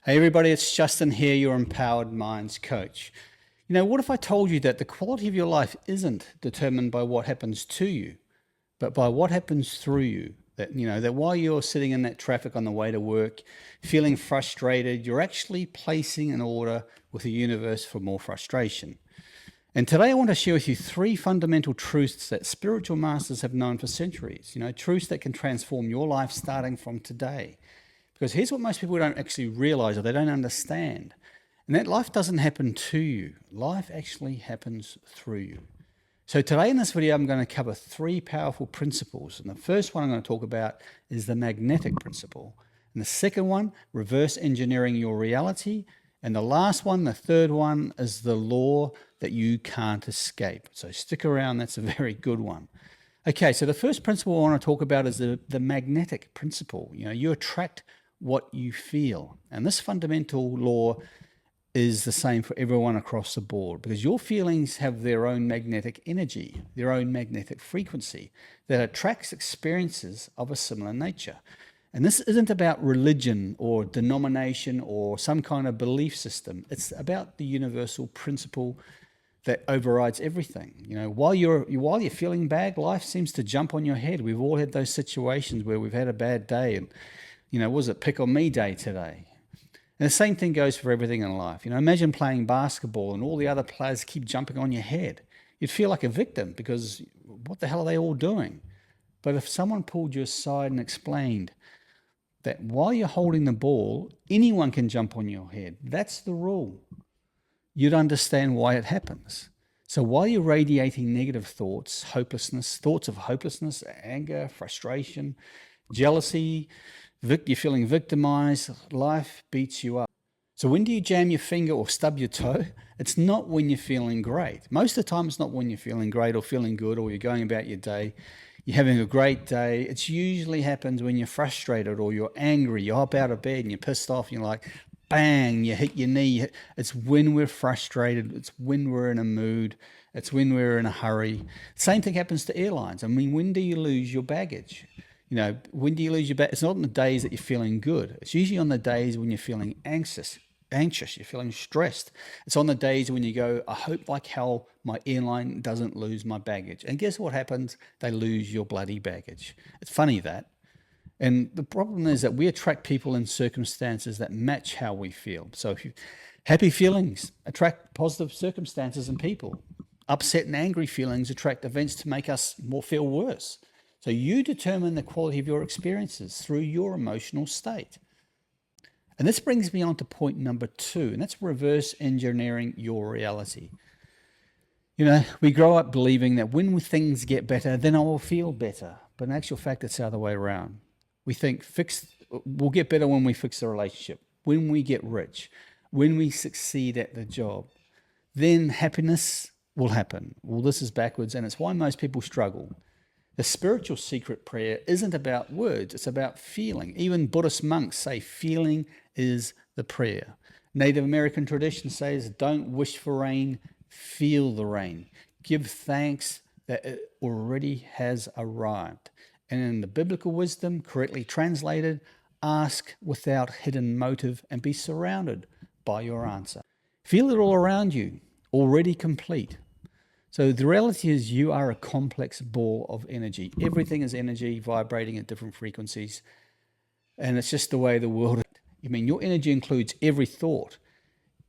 Hey everybody, it's Justin here, your Empowered Minds coach. What if I told you that the quality of your life isn't determined by what happens to you, but by what happens through you? That while you're sitting in that traffic on the way to work, feeling frustrated, you're actually placing an order with the universe for more frustration. And today I want to share with you three fundamental truths that spiritual masters have known for centuries, truths that can transform your life starting from today. Because here's what most people don't actually realize or they don't understand. And that life doesn't happen to you. Life actually happens through you. So today in this video, I'm going to cover three powerful principles. And the first one I'm going to talk about is the magnetic principle. And the second one, reverse engineering your reality. And the last one, the third one, is the law that you can't escape. So stick around. That's a very good one. Okay, so the first principle I want to talk about is the magnetic principle. You attract what you feel. And this fundamental law is the same for everyone across the board because your feelings have their own magnetic energy, their own magnetic frequency that attracts experiences of a similar nature. And this isn't about religion or denomination or some kind of belief system. It's about the universal principle that overrides everything. While you're feeling bad, life seems to jump on your head. We've all had those situations where we've had a bad day and was it pick on me day today? And the same thing goes for everything in life. Imagine playing basketball and all the other players keep jumping on your head. You'd feel like a victim because what the hell are they all doing? But if someone pulled you aside and explained that while you're holding the ball, anyone can jump on your head. That's the rule. You'd understand why it happens. So while you're radiating negative thoughts, thoughts of hopelessness, anger, frustration, jealousy, you're feeling victimized, life beats you up. So when do you jam your finger or stub your toe? It's not when you're feeling great. Most of the time, it's not when you're feeling great or feeling good or you're going about your day. You're having a great day. It usually happens when you're frustrated or you're angry. You hop out of bed and you're pissed off and you're like, bang, you hit your knee. It's when we're frustrated. It's when we're in a mood. It's when we're in a hurry. Same thing happens to airlines. When do you lose your baggage? When do you lose your baggage? It's not on the days that you're feeling good. It's usually on the days when you're feeling anxious, you're feeling stressed. It's on the days when you go, I hope like hell my airline doesn't lose my baggage. And guess what happens? They lose your bloody baggage. It's funny that. And the problem is that we attract people in circumstances that match how we feel. So if you happy feelings attract positive circumstances and people. Upset and angry feelings attract events to make us feel worse. So you determine the quality of your experiences through your emotional state. And this brings me on to point number 2, and that's reverse engineering your reality. We grow up believing that when things get better, then I will feel better. But in actual fact, it's the other way around. We think we'll get better when we fix the relationship, when we get rich, when we succeed at the job. Then happiness will happen. Well, this is backwards, and it's why most people struggle. The spiritual secret prayer isn't about words, it's about feeling. Even Buddhist monks say feeling is the prayer. Native American tradition says don't wish for rain, feel the rain. Give thanks that it already has arrived. And in the biblical wisdom, correctly translated, ask without hidden motive and be surrounded by your answer. Feel it all around you, already complete. So the reality is you are a complex ball of energy. Everything is energy vibrating at different frequencies. And it's just the way the world is. Your energy includes every thought.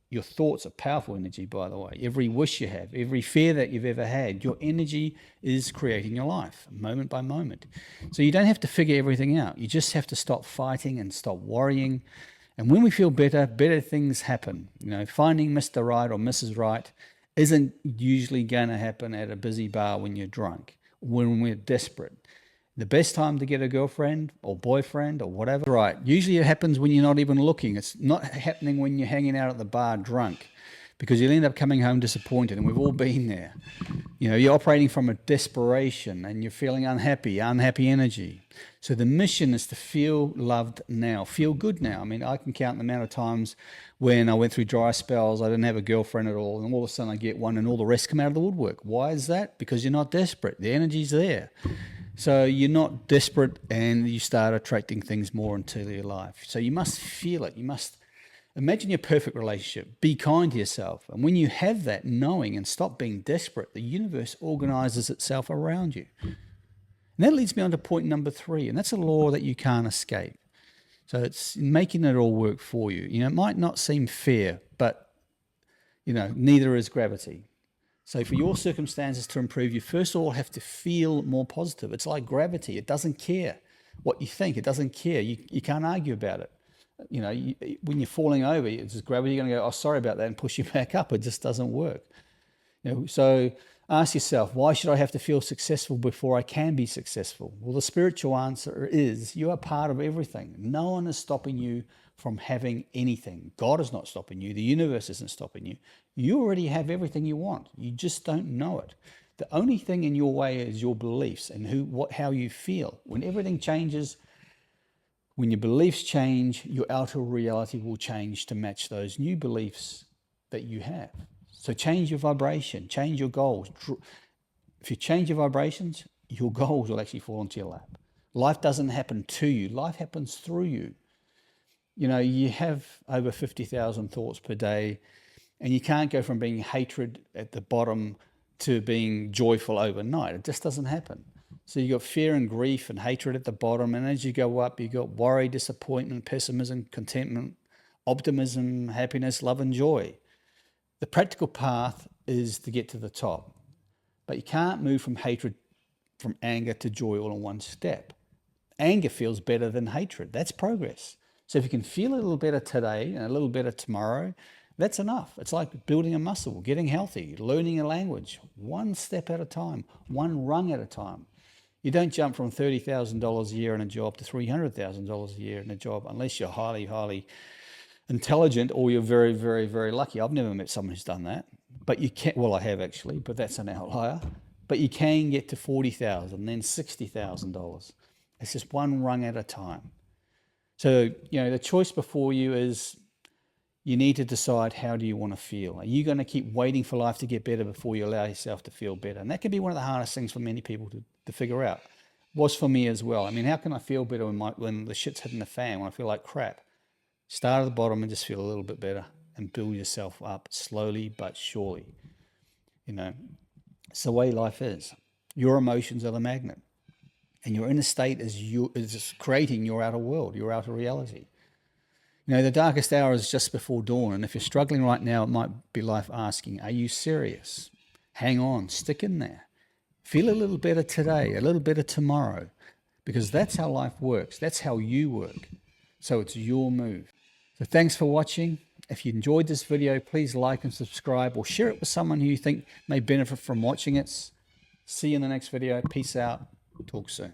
Your thoughts are powerful energy, by the way. Every wish you have, every fear that you've ever had, your energy is creating your life moment by moment. So you don't have to figure everything out. You just have to stop fighting and stop worrying. And when we feel better things happen. Finding Mr. Right or Mrs. Right isn't usually going to happen at a busy bar when you're drunk, when we're desperate. The best time to get a girlfriend or boyfriend or whatever, right? Usually it happens when you're not even looking. It's not happening when you're hanging out at the bar drunk because you'll end up coming home disappointed, and we've all been there. You're operating from a desperation and you're feeling unhappy energy. So the mission is to feel loved now, feel good now. I can count the amount of times when I went through dry spells, I didn't have a girlfriend at all, and all of a sudden I get one and all the rest come out of the woodwork. Why is that? Because you're not desperate. The energy's there. So you're not desperate and you start attracting things more into your life. So you must feel it. Imagine your perfect relationship. Be kind to yourself. And when you have that knowing and stop being desperate, the universe organizes itself around you. And that leads me on to point number 3, and that's a law that you can't escape. So it's making it all work for you. You know, it might not seem fair, but, you know, neither is gravity. So for your circumstances to improve, you first of all have to feel more positive. It's like gravity. It doesn't care what you think. It doesn't care. You can't argue about it. You know, when you're falling over, it's just gravity going to go, oh, sorry about that, and push you back up. It just doesn't work. You know, so ask yourself, why should I have to feel successful before I can be successful? Well, the spiritual answer is you are part of everything. No one is stopping you from having anything. God is not stopping you. The universe isn't stopping you. You already have everything you want. You just don't know it. The only thing in your way is your beliefs and how you feel. When everything changes, when your beliefs change, your outer reality will change to match those new beliefs that you have. So change your vibration, change your goals. If you change your vibrations, your goals will actually fall into your lap. Life doesn't happen to you. Life happens through you. You know, you have over 50,000 thoughts per day, and you can't go from being hatred at the bottom to being joyful overnight. It just doesn't happen. So you got fear and grief and hatred at the bottom, and as you go up, you got worry, disappointment, pessimism, contentment, optimism, happiness, love, and joy. The practical path is to get to the top, but you can't move from hatred, from anger to joy all in one step. Anger feels better than hatred. That's progress. So if you can feel a little better today and a little better tomorrow, that's enough. It's like building a muscle, getting healthy, learning a language, one step at a time, one rung at a time. You don't jump from $30,000 a year in a job to $300,000 a year in a job unless you're highly, highly intelligent or you're very, very, very lucky. I've never met someone who's done that. But you can, well, I have actually, but that's an outlier. But you can get to $40,000, then $60,000. It's just one rung at a time. So, you know, the choice before you is you need to decide, how do you want to feel? Are you going to keep waiting for life to get better before you allow yourself to feel better? And that can be one of the hardest things for many people to figure out. Was for me as well. I mean, how can I feel better when the shit's hitting the fan, when I feel like crap? Start at the bottom and just feel a little bit better and build yourself up slowly but surely. You know, it's the way life is. Your emotions are the magnet. And your inner state is just creating your outer world, your outer reality. You know, the darkest hour is just before dawn. And if you're struggling right now, it might be life asking, are you serious? Hang on, stick in there. Feel a little better today, a little better tomorrow, because that's how life works. That's how you work. So it's your move. So thanks for watching. If you enjoyed this video, please like and subscribe or share it with someone who you think may benefit from watching it. See you in the next video. Peace out. Talk soon.